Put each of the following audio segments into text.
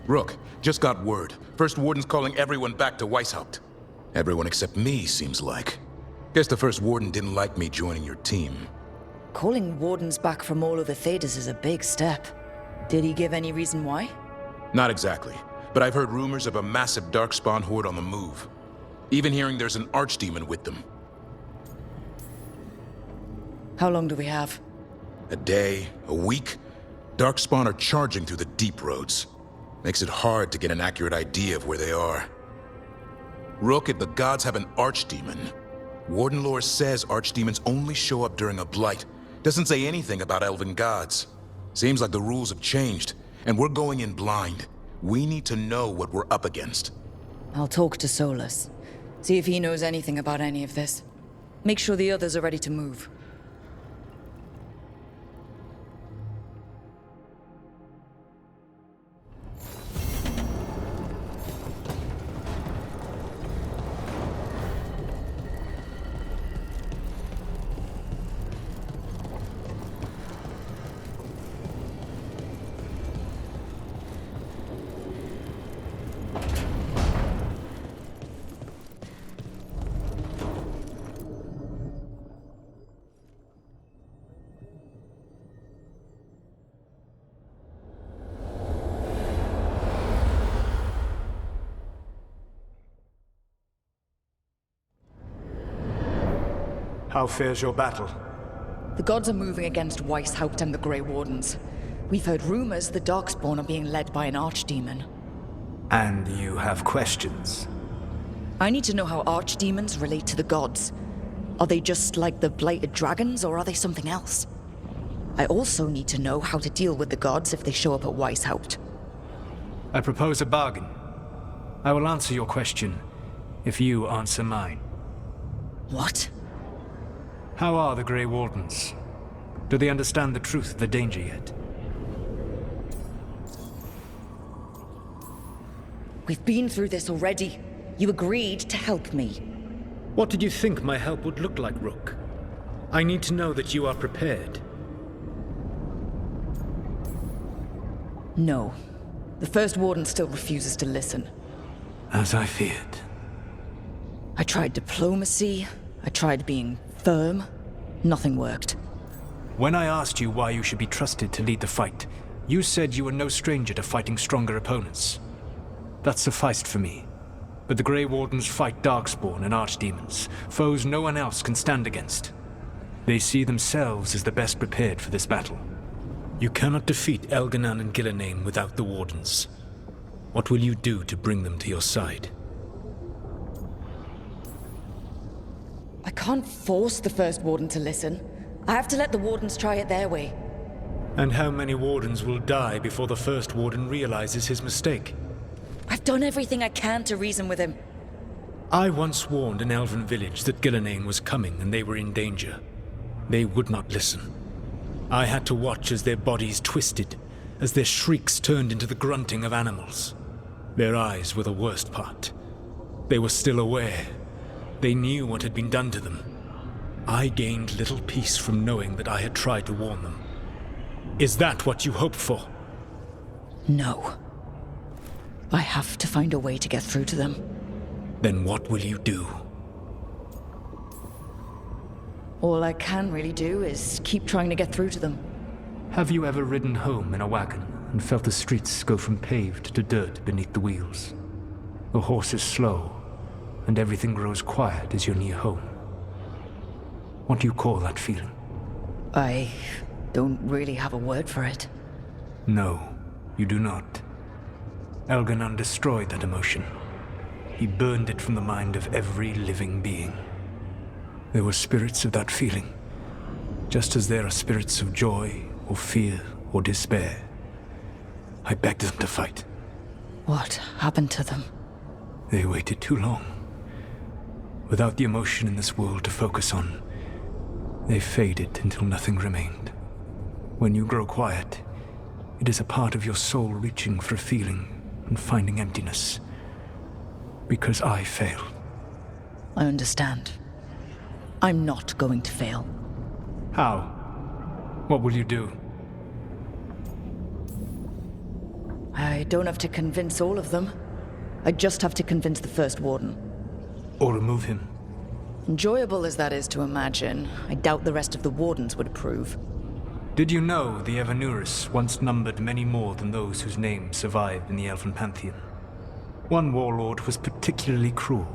Rook, just got word. First Warden's calling everyone back to Weishaupt. Everyone except me, seems like. Guess the First Warden didn't like me joining your team. Calling Wardens back from all of the Thedas is a big step. Did he give any reason why? Not exactly, but I've heard rumors of a massive Darkspawn horde on the move. Even hearing there's an Archdemon with them. How long do we have? A day, a week? Darkspawn are charging through the deep roads. Makes it hard to get an accurate idea of where they are. Rook, if the gods have an Archdemon, Warden lore says Archdemons only show up during a blight. Doesn't say anything about elven gods. Seems like the rules have changed, and we're going in blind. We need to know what we're up against. I'll talk to Solus. See if he knows anything about any of this. Make sure the others are ready to move. How fares your battle? The gods are moving against Weishaupt and the Grey Wardens. We've heard rumors the Darkspawn are being led by an Archdemon. And you have questions? I need to know how Archdemons relate to the gods. Are they just like the blighted dragons, or are they something else? I also need to know how to deal with the gods if they show up at Weishaupt. I propose a bargain. I will answer your question if you answer mine. What? How are the Grey Wardens? Do they understand the truth of the danger yet? We've been through this already. You agreed to help me. What did you think my help would look like, Rook? I need to know that you are prepared. No. The First Warden still refuses to listen. As I feared. I tried diplomacy. I tried being firm. Nothing worked. When I asked you why you should be trusted to lead the fight, you said you were no stranger to fighting stronger opponents. That sufficed for me. But the Grey Wardens fight Darkspawn and Archdemons, foes no one else can stand against. They see themselves as the best prepared for this battle. You cannot defeat Elganan and Gillenane without the Wardens. What will you do to bring them to your side? I can't force the First Warden to listen. I have to let the Wardens try it their way. And how many Wardens will die before the First Warden realizes his mistake? I've done everything I can to reason with him. I once warned an elven village that Gillenane was coming and they were in danger. They would not listen. I had to watch as their bodies twisted, as their shrieks turned into the grunting of animals. Their eyes were the worst part. They were still aware. They knew what had been done to them. I gained little peace from knowing that I had tried to warn them. Is that what you hoped for? No. I have to find a way to get through to them. Then what will you do? All I can really do is keep trying to get through to them. Have you ever ridden home in a wagon and felt the streets go from paved to dirt beneath the wheels? The horse is slow, and everything grows quiet as you're near home. What do you call that feeling? I don't really have a word for it. No, you do not. Elganan destroyed that emotion. He burned it from the mind of every living being. There were spirits of that feeling, just as there are spirits of joy, or fear, or despair. I begged them to fight. What happened to them? They waited too long. Without the emotion in this world to focus on, they faded until nothing remained. When you grow quiet, it is a part of your soul reaching for a feeling and finding emptiness. Because I failed. I understand. I'm not going to fail. How? What will you do? I don't have to convince all of them. I just have to convince the First Warden. Or remove him. Enjoyable as that is to imagine, I doubt the rest of the Wardens would approve. Did you know the Evanurus once numbered many more than those whose names survived in the Elven Pantheon? One warlord was particularly cruel.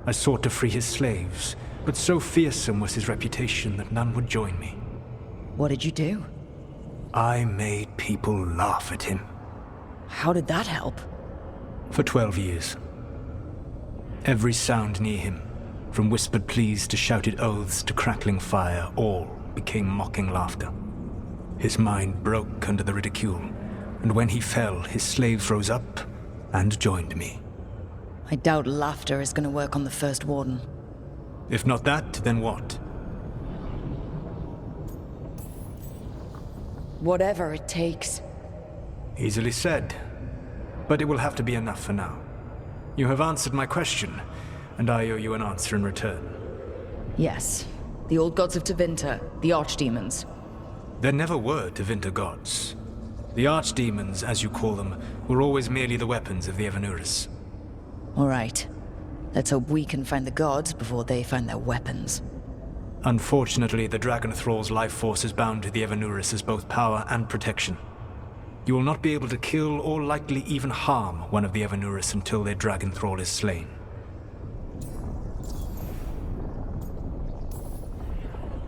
I sought to free his slaves, but so fearsome was his reputation that none would join me. What did you do? I made people laugh at him. How did that help? For 12 years. Every sound near him, from whispered pleas to shouted oaths to crackling fire, all became mocking laughter. His mind broke under the ridicule, and when he fell, his slaves rose up and joined me. I doubt laughter is going to work on the First Warden. If not that, then what? Whatever it takes. Easily said, but it will have to be enough for now. You have answered my question, and I owe you an answer in return. Yes. The old gods of Tevinter, the archdemons. There never were Tevinter gods. The archdemons, as you call them, were always merely the weapons of the Evanurus. All right. Let's hope we can find the gods before they find their weapons. Unfortunately, the Dragon Thrall's life force is bound to the Evanurus as both power and protection. You will not be able to kill or likely even harm one of the Evanurus until their Dragon Thrall is slain.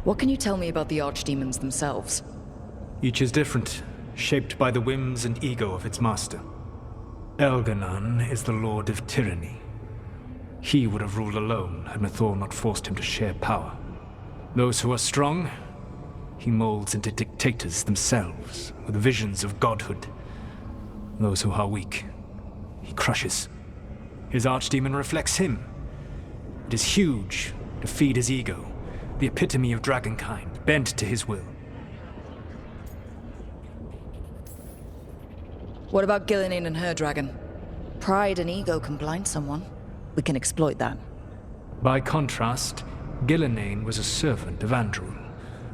What can you tell me about the archdemons themselves? Each is different, shaped by the whims and ego of its master. Elganon is the Lord of Tyranny. He would have ruled alone had Mythor not forced him to share power. Those who are strong, he molds into dictators themselves, with visions of godhood. Those who are weak, he crushes. His archdemon reflects him. It is huge, to feed his ego, the epitome of dragonkind, bent to his will. What about Gillenane and her dragon? Pride and ego can blind someone. We can exploit that. By contrast, Gillenane was a servant of Andrul,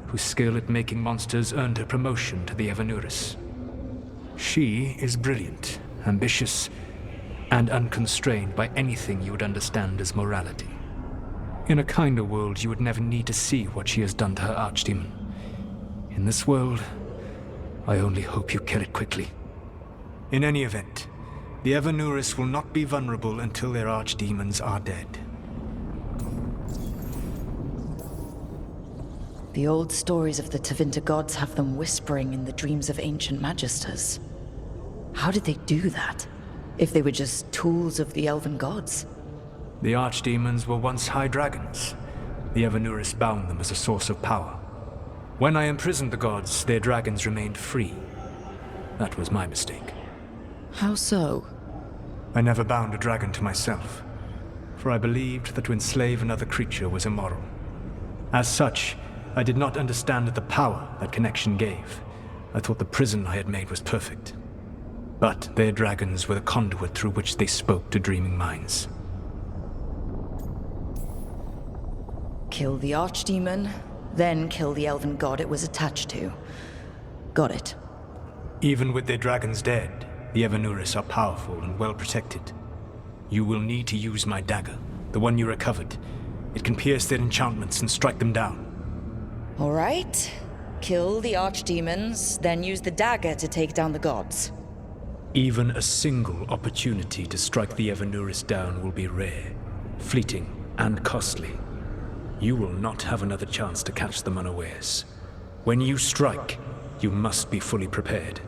whose skill at making monsters earned her promotion to the Evanurus. She is brilliant, ambitious, and unconstrained by anything you would understand as morality. In a kinder world, you would never need to see what she has done to her archdemon. In this world, I only hope you kill it quickly. In any event, the Evanurus will not be vulnerable until their archdemons are dead. The old stories of the Tevinter gods have them whispering in the dreams of ancient magisters. How did they do that? If they were just tools of the elven gods? The archdemons were once high dragons. The Evanurus bound them as a source of power. When I imprisoned the gods, their dragons remained free. That was my mistake. How so? I never bound a dragon to myself, for I believed that to enslave another creature was immoral. As such, I did not understand the power that connection gave. I thought the prison I had made was perfect. But their dragons were the conduit through which they spoke to dreaming minds. Kill the archdemon, then kill the elven god it was attached to. Got it. Even with their dragons dead, the Evanurus are powerful and well protected. You will need to use my dagger, the one you recovered. It can pierce their enchantments and strike them down. All right. Kill the archdemons, then use the dagger to take down the gods. Even a single opportunity to strike the Evanurus down will be rare, fleeting, and costly. You will not have another chance to catch them unawares. When you strike, you must be fully prepared.